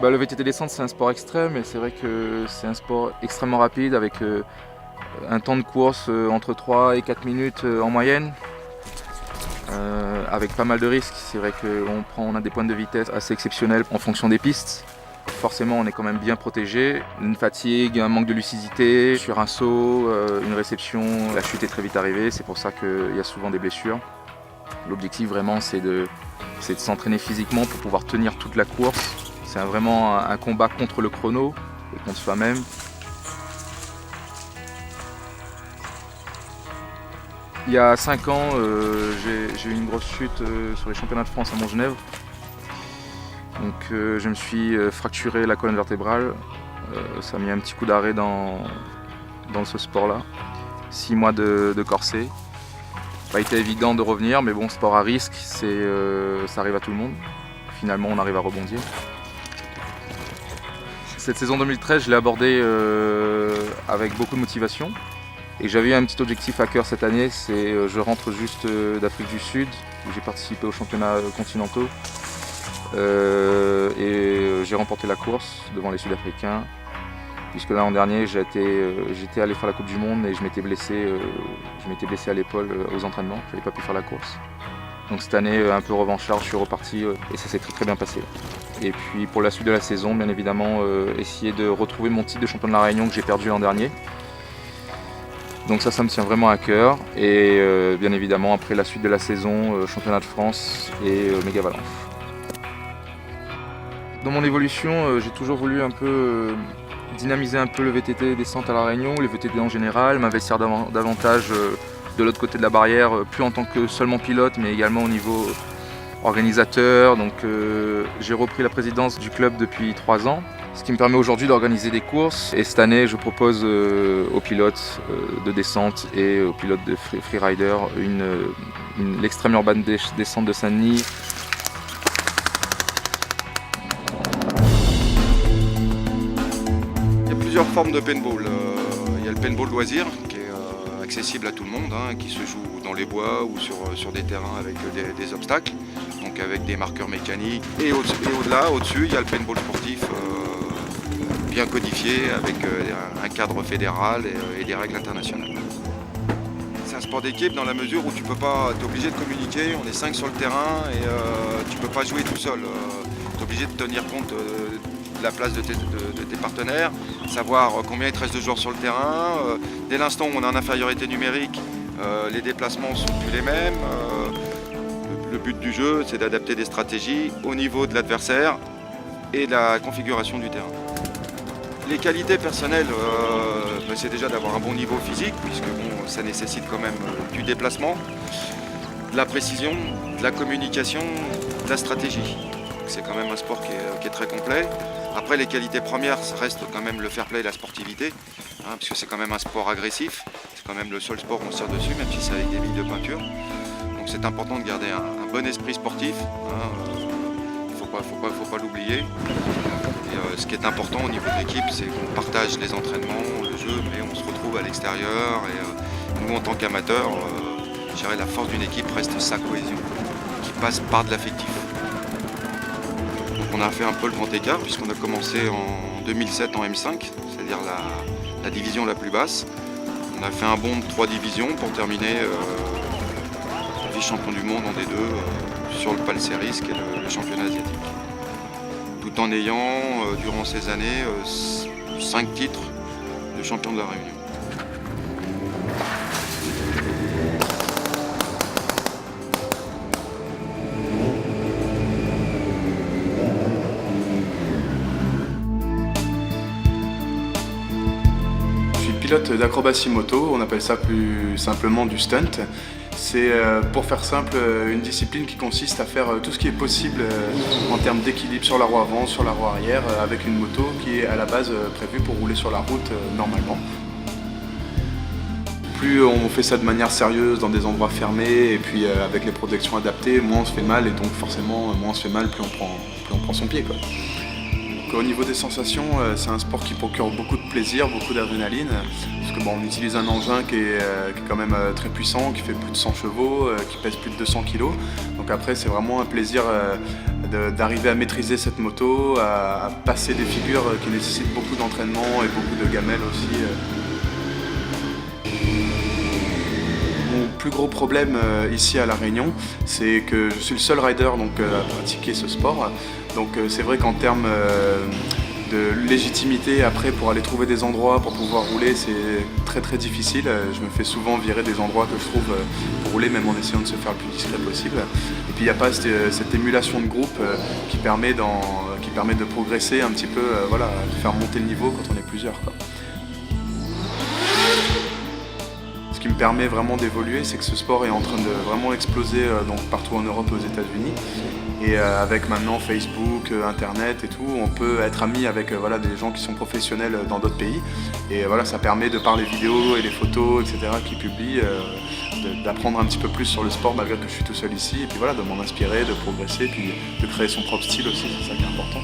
Le VTT descente, c'est un sport extrême et c'est vrai que c'est un sport extrêmement rapide avec un temps de course entre 3 et 4 minutes en moyenne, avec pas mal de risques. C'est vrai qu'on a des pointes de vitesse assez exceptionnelles en fonction des pistes. Forcément, on est quand même bien protégé. Une fatigue, un manque de lucidité sur un saut, une réception, la chute est très vite arrivée. C'est pour ça qu'il y a souvent des blessures. L'objectif vraiment, c'est de s'entraîner physiquement pour pouvoir tenir toute la course. C'est vraiment un combat contre le chrono et contre soi-même. Il y a 5 ans, j'ai eu une grosse chute sur les championnats de France à Montgenèvre. Donc je me suis fracturé la colonne vertébrale. Ça a mis un petit coup d'arrêt dans ce sport-là. 6 mois de corset. Pas été évident de revenir, mais bon, sport à risque, ça arrive à tout le monde. Finalement, on arrive à rebondir. Cette saison 2013, je l'ai abordée avec beaucoup de motivation. Et j'avais eu un petit objectif à cœur cette année, c'est je rentre juste d'Afrique du Sud, où j'ai participé aux championnats continentaux. J'ai remporté la course devant les Sud-Africains, puisque l'an dernier j'étais allé faire la Coupe du Monde et je m'étais blessé à l'épaule aux entraînements, je n'avais pas pu faire la course. Donc cette année, un peu revanchard, je suis reparti et ça s'est très très bien passé. Et puis pour la suite de la saison, bien évidemment, essayer de retrouver mon titre de champion de la Réunion que j'ai perdu l'an dernier. Donc ça me tient vraiment à cœur. Et bien évidemment, après la suite de la saison, championnat de France et méga valence. Dans mon évolution, j'ai toujours voulu un peu dynamiser un peu le VTT descente à La Réunion, les VTT en général, m'investir davantage de l'autre côté de la barrière, plus en tant que seulement pilote, mais également au niveau organisateur. Donc j'ai repris la présidence du club depuis 3 ans, ce qui me permet aujourd'hui d'organiser des courses. Et cette année, je propose aux pilotes de descente et aux pilotes de freerider l'extrême urbaine descente de Saint-Denis. Il y a plusieurs formes de paintball. Il y a le paintball loisir qui est accessible à tout le monde, qui se joue dans les bois ou sur des terrains avec des obstacles, donc avec des marqueurs mécaniques. Et au-delà, au-dessus, il y a le paintball sportif bien codifié avec un cadre fédéral et des règles internationales. C'est un sport d'équipe dans la mesure où tu es obligé de communiquer, on est 5 sur le terrain et tu ne peux pas jouer tout seul. Tu es obligé de tenir compte de la place de tes partenaires, savoir combien il te reste de joueurs sur le terrain. Dès l'instant où on est en infériorité numérique, les déplacements ne sont plus les mêmes. Le but du jeu, c'est d'adapter des stratégies au niveau de l'adversaire et de la configuration du terrain. Les qualités personnelles, c'est déjà d'avoir un bon niveau physique, puisque ça nécessite quand même du déplacement, de la précision, de la communication, de la stratégie. C'est quand même un sport qui est très complet. Après, les qualités premières, ça reste quand même le fair play et la sportivité, puisque c'est quand même un sport agressif. C'est quand même le seul sport où on se tire dessus, même si c'est avec des billes de peinture. Donc c'est important de garder un bon esprit sportif. Faut pas l'oublier. Et ce qui est important au niveau de l'équipe, c'est qu'on partage les entraînements, le jeu, mais on se retrouve à l'extérieur. Et nous, en tant qu'amateurs, je dirais la force d'une équipe reste sa cohésion, qui passe par de l'affectif. Donc on a fait un peu le grand écart, puisqu'on a commencé en 2007 en M5, c'est-à-dire la division la plus basse. On a fait un bond de 3 divisions pour terminer vice-champion du monde en D2 sur le PAL Series, qui est le championnat asiatique. Tout en ayant, durant ces années, 5 titres de champion de la Réunion. Je suis pilote d'acrobatie moto, on appelle ça plus simplement du stunt. C'est, pour faire simple, une discipline qui consiste à faire tout ce qui est possible en termes d'équilibre sur la roue avant, sur la roue arrière, avec une moto qui est à la base prévue pour rouler sur la route normalement. Plus on fait ça de manière sérieuse dans des endroits fermés et puis avec les protections adaptées, moins on se fait mal et donc forcément moins on se fait mal, plus on prend son pied, quoi. Au niveau des sensations, c'est un sport qui procure beaucoup de plaisir, beaucoup d'adrénaline, parce que bon, on utilise un engin qui est quand même très puissant, qui fait plus de 100 chevaux, qui pèse plus de 200 kg. Donc après, c'est vraiment un plaisir d'arriver à maîtriser cette moto, à passer des figures qui nécessitent beaucoup d'entraînement et beaucoup de gamelles aussi. Mon plus gros problème ici à La Réunion, c'est que je suis le seul rider à pratiquer ce sport. Donc c'est vrai qu'en termes de légitimité après pour aller trouver des endroits pour pouvoir rouler, c'est très très difficile. Je me fais souvent virer des endroits que je trouve pour rouler, même en essayant de se faire le plus discret possible. Et puis il n'y a pas cette émulation de groupe qui permet de progresser un petit peu, de faire monter le niveau quand on est plusieurs, quoi. Ce qui me permet vraiment d'évoluer, c'est que ce sport est en train de vraiment exploser partout en Europe et aux États-Unis. Et avec maintenant Facebook, Internet et tout, on peut être amis avec des gens qui sont professionnels dans d'autres pays. Et ça permet de par les vidéos et les photos, etc. qu'ils publient, d'apprendre un petit peu plus sur le sport malgré que je suis tout seul ici. Et puis de m'en inspirer, de progresser, puis de créer son propre style aussi, c'est ça qui est important.